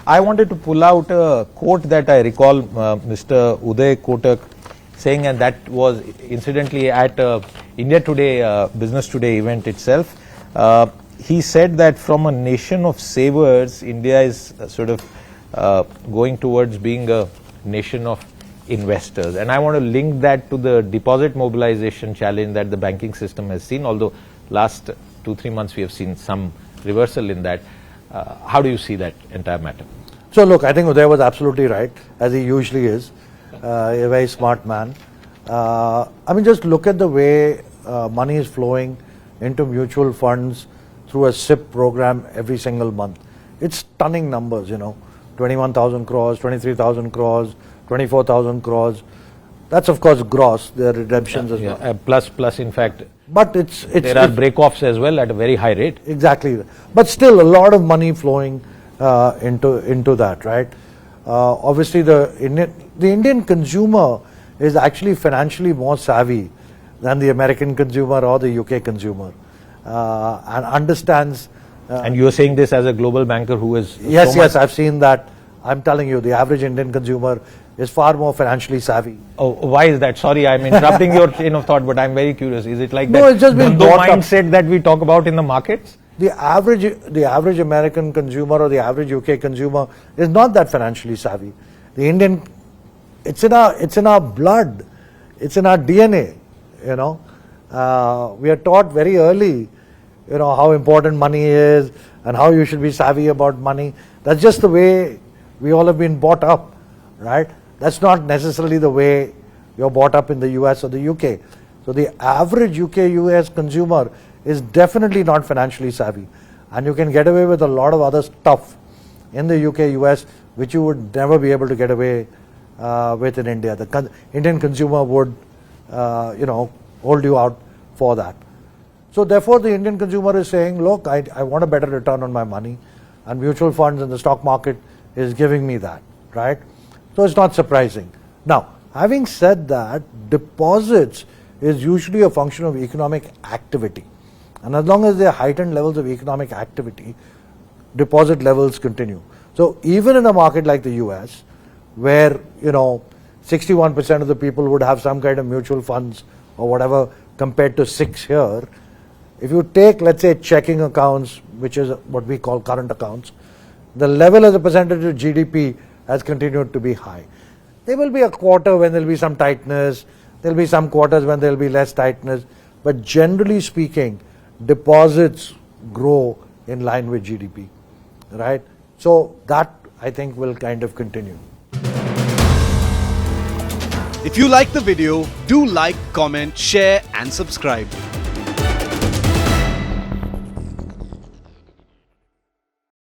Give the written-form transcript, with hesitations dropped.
I wanted to pull out a quote that I recall Mr. Uday Kotak saying, and that was incidentally at India Today, Business Today event itself. He said that from a nation of savers, India is sort of going towards being a nation of investors. And I want to link that to the deposit mobilization challenge that the banking system has seen, although last 2-3 months we have seen some reversal in that. How do you see that entire matter? So look, I think Uday was absolutely right, as he usually is, a very smart man. I mean, just look at the way money is flowing into mutual funds through a SIP program every single month. It's stunning numbers, 21,000 crores, 23,000 crores, 24,000 crores. That's of course gross. There are redemptions as well. Plus, in fact, but there are break-offs as well at a very high rate. Exactly, but still a lot of money flowing into that, right? Obviously, the Indian consumer is actually financially more savvy than the American consumer or the UK consumer, and understands. And you are saying this as a global banker who is yes, I've seen that. I'm telling you, the average Indian consumer is far more financially savvy. Oh, why is that? Sorry, I'm interrupting your chain of thought, but I'm very curious. Is it like no, that it's just been mindset that we talk about in the markets? The average American consumer or the average UK consumer is not that financially savvy. The Indian, it's in our blood, it's in our DNA. We are taught very early, how important money is and how you should be savvy about money. That's just the way we all have been brought up, right? That's not necessarily the way you're brought up in the US or the UK. So the average UK-US consumer is definitely not financially savvy, and you can get away with a lot of other stuff in the UK-US which you would never be able to get away with in India. The Indian consumer would, hold you out for that. So therefore, the Indian consumer is saying, look, I want a better return on my money, and mutual funds and the stock market is giving me that, right? So it's not surprising. Now, having said that, deposits is usually a function of economic activity. And as long as there are heightened levels of economic activity, deposit levels continue. So even in a market like the US, where 61% of the people would have some kind of mutual funds or whatever, compared to 6 here, if you take, let's say, checking accounts, which is what we call current accounts, the level as a percentage of GDP has continued to be high. There will be a quarter when there will be some tightness, there will be some quarters when there will be less tightness, but generally speaking, deposits grow in line with GDP, right? So that, I think, will kind of continue. If you like the video, do like, comment, share and subscribe.